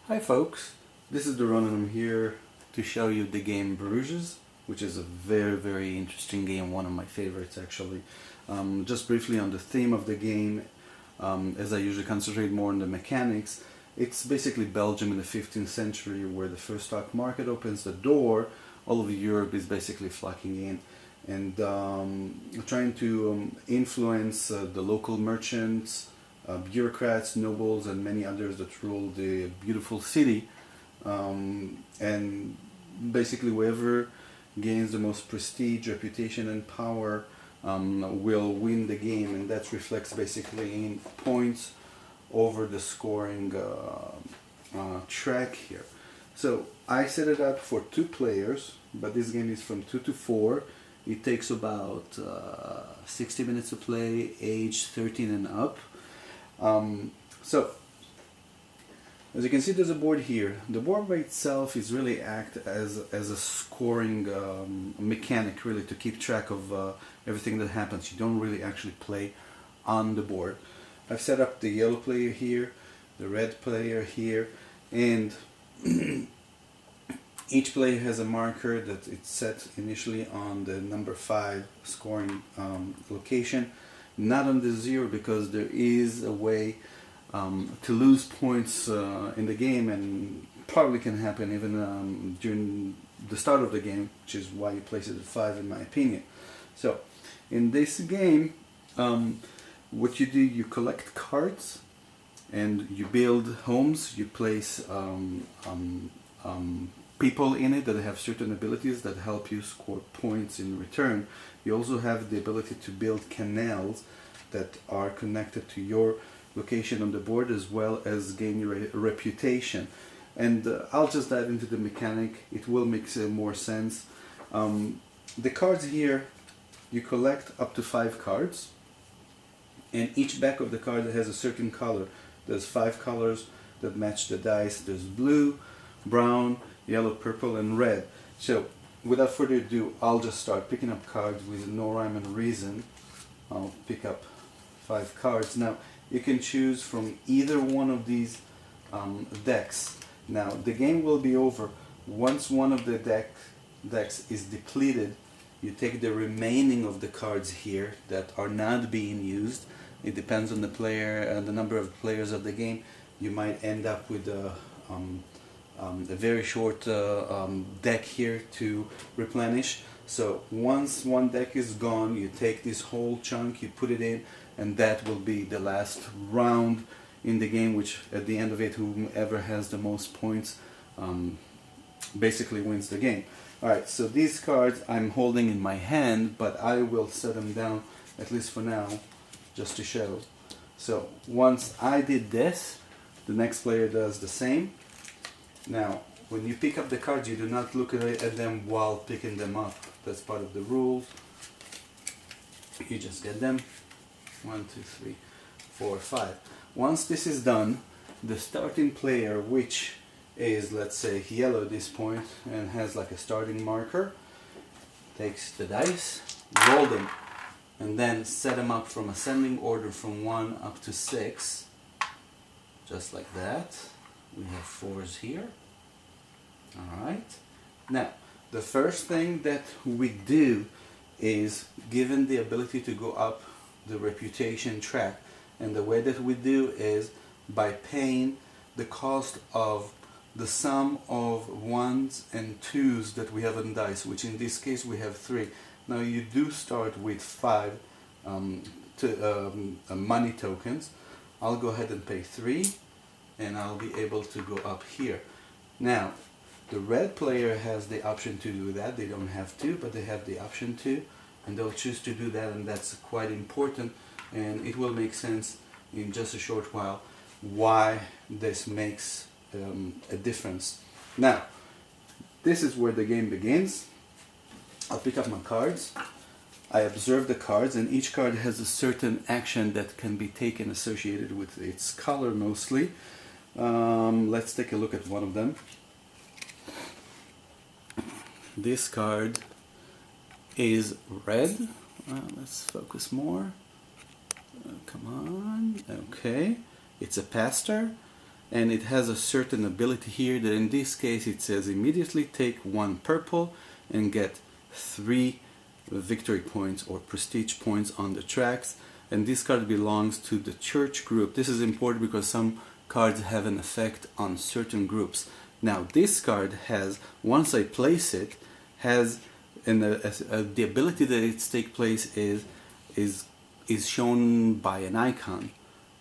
Hi folks, this is Doron and I'm here to show you the game BRUGES, which is a very interesting game, one of my favorites actually. Just briefly on the theme of the game, as I usually concentrate more on the mechanics, it's basically Belgium in the 15th century where the first stock market opens the door, all of Europe is basically flocking in and trying to influence the local merchants, bureaucrats, nobles, and many others that rule the beautiful city. And basically, whoever gains the most prestige, reputation, and power will win the game, and that reflects basically in points over the scoring track here. So I set it up for 2 players, but this game is from 2 to 4. It takes about 60 minutes to play, age 13 and up. So, as you can see, there's a board here. The board by itself is really act as a scoring mechanic, really, to keep track of everything that happens. You don't really actually play on the board. I've set up the yellow player here, the red player here, and each player has a marker that it's set initially on the number 5 scoring location, not on the 0, because there is a way to lose points in the game, and probably can happen even during the start of the game, which is why you place it at 5 in my opinion. So in this game, what you do, you collect cards and you build homes. You place people in it that have certain abilities that help you score points in return. You also have the ability to build canals that are connected to your location on the board, as well as gain your reputation. And I'll just dive into the mechanic. It will make more sense. The cards here, you collect up to 5 cards, and each back of the card has a certain color. There's 5 colors that match the dice. There's blue, brown, yellow, purple, and red. So without further ado, I'll just start picking up cards with no rhyme and reason. I'll pick up 5 cards. Now you can choose from either one of these decks. Now the game will be over once one of the decks is depleted. You take the remaining of the cards here that are not being used. It depends on the player, the number of players of the game. You might end up with a very short deck here to replenish. So once one deck is gone, you take this whole chunk, you put it in, and that will be the last round in the game, which at the end of it, whoever has the most points basically wins the game. Alright, so these cards I'm holding in my hand, but I will set them down, at least for now, just to show. So once I did this, the next player does the same. Now, when you pick up the cards, you do not look at them while picking them up. That's part of the rules. You just get them. 1, 2, 3, 4, 5. Once this is done, the starting player, which is, let's say, yellow at this point and has like a starting marker, takes the dice, roll them, and then set them up from ascending order from 1 up to 6, just like that. We have 4s here. Alright. Now, the first thing that we do is, given the ability to go up the reputation track, and the way that we do is by paying the cost of the sum of 1s and 2s that we have on dice, which in this case we have 3. Now you do start with 5 money tokens. I'll go ahead and pay 3, and I'll be able to go up here. Now, the red player has the option to do that. They don't have to, but they have the option to, and they'll choose to do that, and that's quite important, and it will make sense in just a short while why this makes a difference. Now, this is where the game begins. I'll pick up my cards. I observe the cards, and each card has a certain action that can be taken associated with its color mostly. Let's take a look at one of them. This card is red. Let's focus more. Come on. Okay. It's a pastor. and it has a certain ability here that in this case it says immediately take 1 purple and get 3 victory points or prestige points on the tracks, and this card belongs to the church group. This is important because some cards have an effect on certain groups. Now this card has, once I place it, has the ability that it takes place is shown by an icon,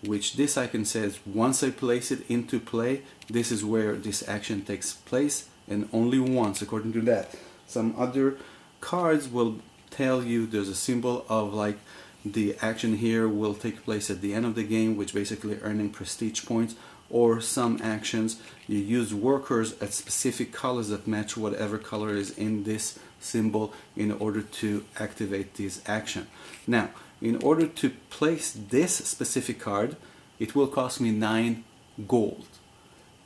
which this icon says once I place it into play, this is where this action takes place, and only once according to that. Some other cards will tell you there's a symbol of like the action here will take place at the end of the game, which basically earning prestige points, or some actions you use workers at specific colors that match whatever color is in this symbol in order to activate this action. Now, in order to place this specific card, it will cost me 9 gold.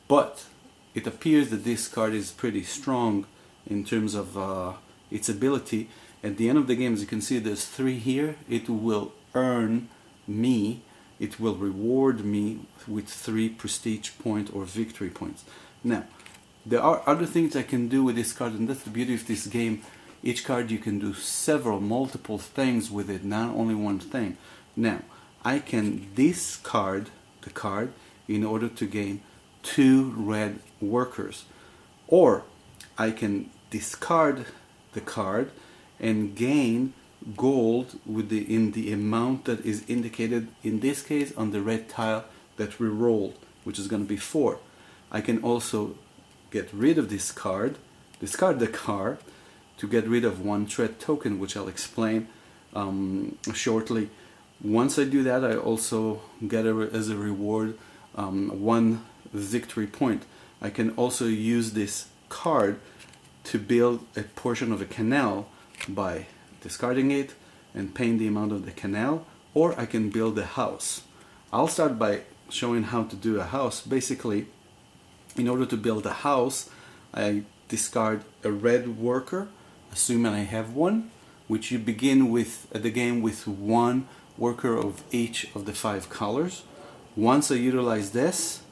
But it appears that this card is pretty strong in terms of its ability. At the end of the game, as you can see, there's 3 here. It will earn me, it will reward me with 3 prestige points or victory points. Now, there are other things I can do with this card, and that's the beauty of this game. Each card you can do multiple things with it, not only one thing. Now, I can discard the card in order to gain 2 red workers, or I can discard the card and gain gold in the amount that is indicated in this case on the red tile that we rolled, which is going to be 4. I can also get rid of this card, discard the card to get rid of 1 threat token, which I'll explain shortly. Once I do that, I also get as a reward 1 victory point. I can also use this card to build a portion of a canal by discarding it and paying the amount of the canal, or I can build a house. I'll start by showing how to do a house. Basically, in order to build a house, I discard a red worker, assuming I have one, which you begin with at the game with 1 worker of each of the 5 colors. Once I utilize this,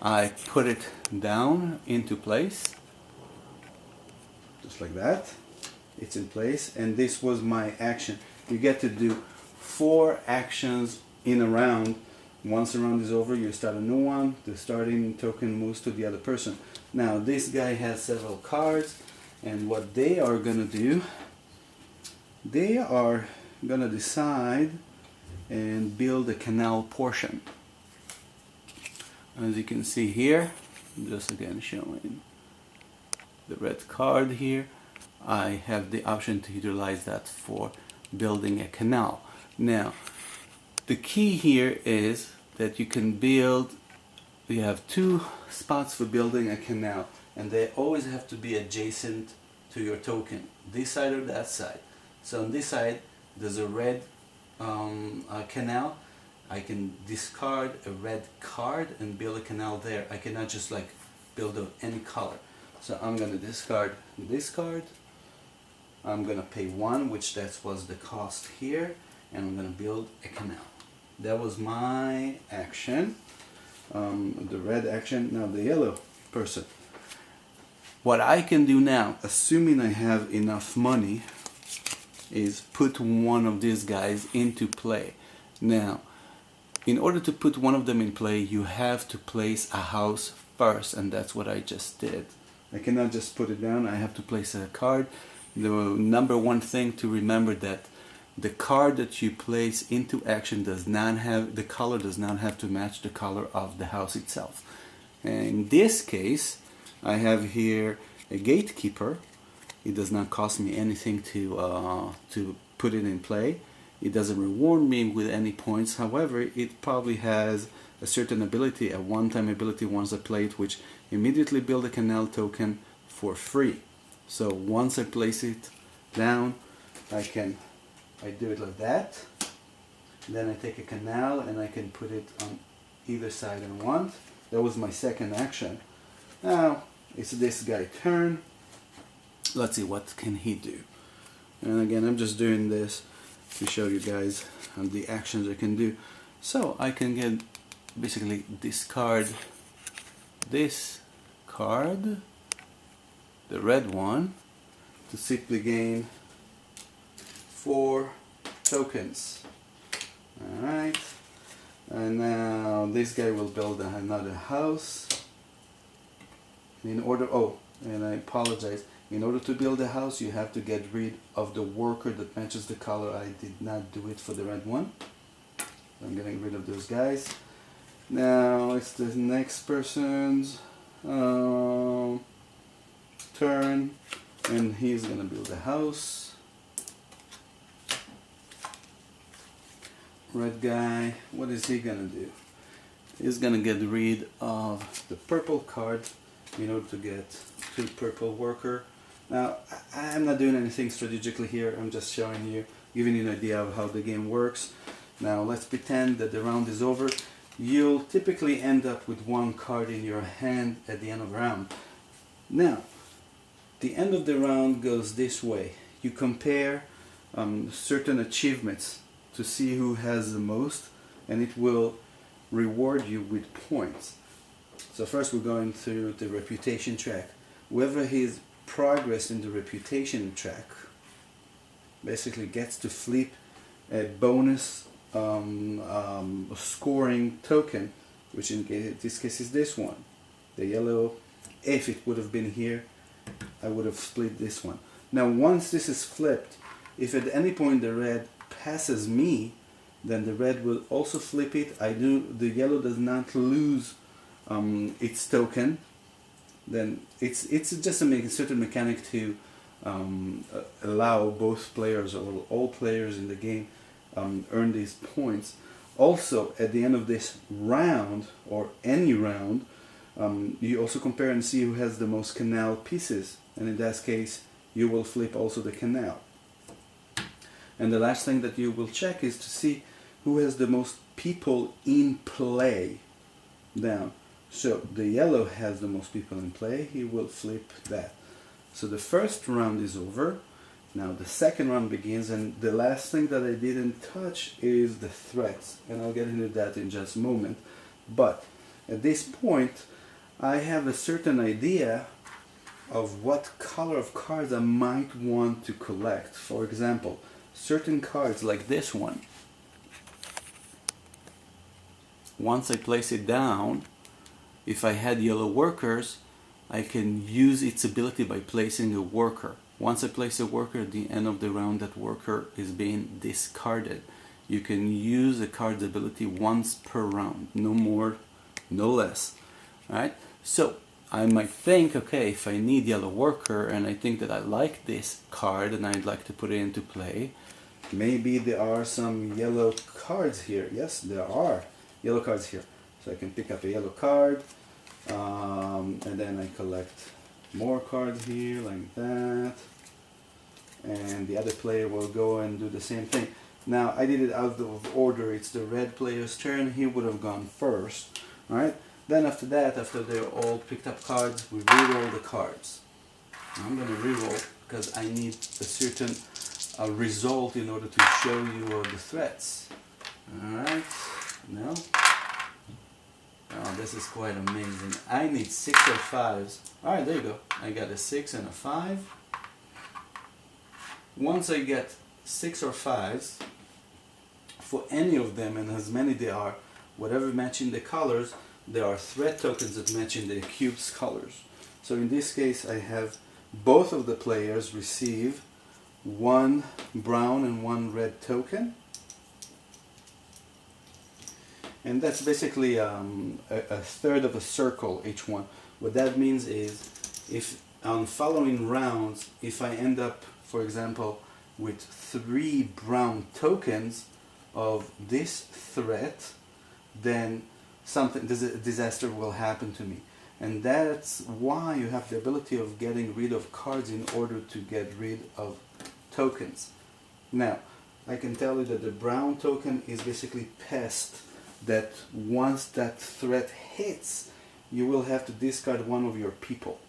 I put it down into place, just like that. It's in place, and this was my action. You get to do 4 actions in a round. Once the round is over, you start a new one. The starting token moves to the other person. Now this guy has several cards, and what they are gonna do, they are gonna decide and build a canal portion. As you can see here, just again showing the red card here, I have the option to utilize that for building a canal. Now, the key here is that you can build, you have 2 spots for building a canal, and they always have to be adjacent to your token, this side or that side. So on this side, there's a red canal. I can discard a red card and build a canal there. I cannot just like build any color. So I'm going to discard this card. I'm going to pay 1, which that was the cost here, and I'm going to build a canal. That was my action, the red action. Now the yellow person. What I can do now, assuming I have enough money, is put one of these guys into play. Now, in order to put one of them in play, you have to place a house first, and that's what I just did. I cannot just put it down, I have to place a card. The number one thing to remember that the card that you place into action does not have, the color does not have to match the color of the house itself. And in this case, I have here a gatekeeper. It does not cost me anything to put it in play. It doesn't reward me with any points. However, it probably has a certain ability, a one-time ability once I play it, which immediately build a canal token for free. So once I place it down, I do it like that. Then I take a canal and I can put it on either side I want. That was my second action. Now it's this guy's turn. Let's see what can he do. And again, I'm just doing this to show you guys the actions I can do. So I can get basically discard this card, the red one, to simply gain 4 tokens. Alright, and now this guy will build another house. In order, oh, and I apologize, in order to build a house you have to get rid of the worker that matches the color. I did not do it for the red one. I'm getting rid of those guys. Now it's the next person's turn, and he's gonna build a house. Red guy, what is he gonna do? He's gonna get rid of the purple card in order to get 2 purple worker. Now I'm not doing anything strategically here, I'm just showing you, giving you an idea of how the game works. Now let's pretend that the round is over. You'll typically end up with 1 card in your hand at the end of the round. Now, the end of the round goes this way. You compare certain achievements to see who has the most, and it will reward you with points. So first we're going through the reputation track. Whoever has progress in the reputation track basically gets to flip a bonus scoring token, which in this case is this one. The yellow, if it would have been here, I would have split this one. Now once this is flipped, if at any point the red passes me, then the red will also flip it. The yellow does not lose its token. Then it's just a certain mechanic to allow both players or all players in the game earn these points. Also, at the end of this round, or any round, you also compare and see who has the most canal pieces, and in that case you will flip also the canal. And the last thing that you will check is to see who has the most people in play down. So the yellow has the most people in play, he will flip that. So the first round is over. Now the second round begins, and the last thing that I didn't touch is the threats, and I'll get into that in just a moment. But at this point I have a certain idea of what color of cards I might want to collect. For example, certain cards like this one, once I place it down, if I had yellow workers, I can use its ability by placing a worker. Once I place a worker, at the end of the round, that worker is being discarded. You can use a card's ability once per round, no more, no less. Right? So I might think, okay, if I need yellow worker and I think that I like this card and I'd like to put it into play, maybe there are some yellow cards here. Yes, there are yellow cards here. So I can pick up a yellow card, and then I collect more cards here like that, and the other player will go and do the same thing. Now I did it out of order. It's the red player's turn. He would have gone first. Alright, then after that, after they're all picked up cards, we re-roll the cards. I'm going to re-roll because I need a certain result in order to show you the threats. Alright, now, oh, this is quite amazing. I need 6 or 5s. Alright, there you go. I got a 6 and a 5. Once I get 6 or 5s, for any of them, and as many there are, whatever matching the colors, there are threat tokens that match in the cube's colors. So in this case, I have both of the players receive 1 brown and 1 red token. And that's basically a third of a circle, each one. What that means is, if on following rounds, if I end up, for example, with 3 brown tokens of this threat, then disaster will happen to me. And that's why you have the ability of getting rid of cards in order to get rid of tokens. Now, I can tell you that the brown token is basically pest, that once that threat hits, you will have to discard one of your people.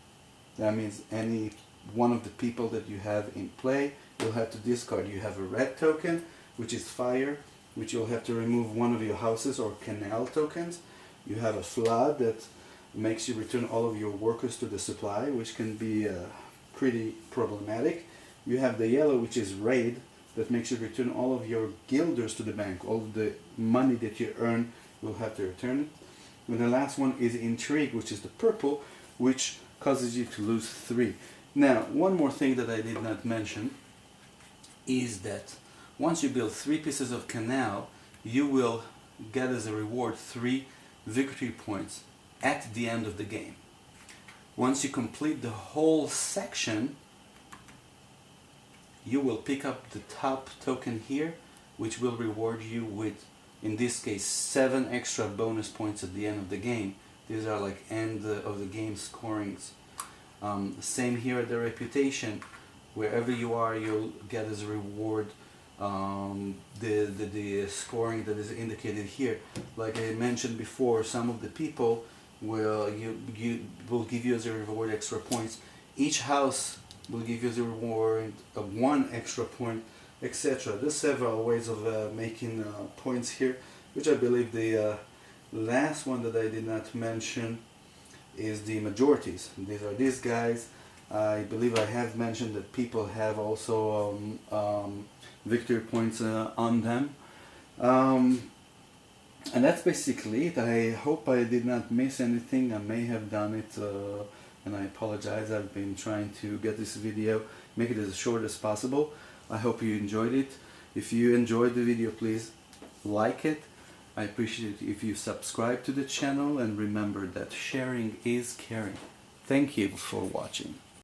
That means any one of the people that you have in play, you'll have to discard. You have a red token, which is fire, which you'll have to remove one of your houses or canal tokens. You have a flood that makes you return all of your workers to the supply, which can be pretty problematic. You have the yellow, which is raid, that makes you return all of your guilders to the bank. All of the money that you earn, you'll have to return it. And the last one is intrigue, which is the purple, which causes you to lose 3. Now, one more thing that I did not mention is that once you build 3 pieces of canal, you will get as a reward 3 victory points at the end of the game. Once you complete the whole section, you will pick up the top token here, which will reward you with, in this case, 7 extra bonus points at the end of the game. These are like end of the game scorings. Same here at the reputation. Wherever you are, you'll get as a reward the scoring that is indicated here. Like I mentioned before, some of the people will give you as a reward extra points. Each house will give you as a reward of 1 extra point, etc. There's several ways of making points here, which I believe the last one that I did not mention is the majorities. These are these guys. I believe I have mentioned that people have also victory points on them. And that's basically it. I hope I did not miss anything. I may have done it, and I apologize. I've been trying to get this video, make it as short as possible. I hope you enjoyed it. If you enjoyed the video, please like it. I appreciate it if you subscribe to the channel, and remember that sharing is caring. Thank you for watching.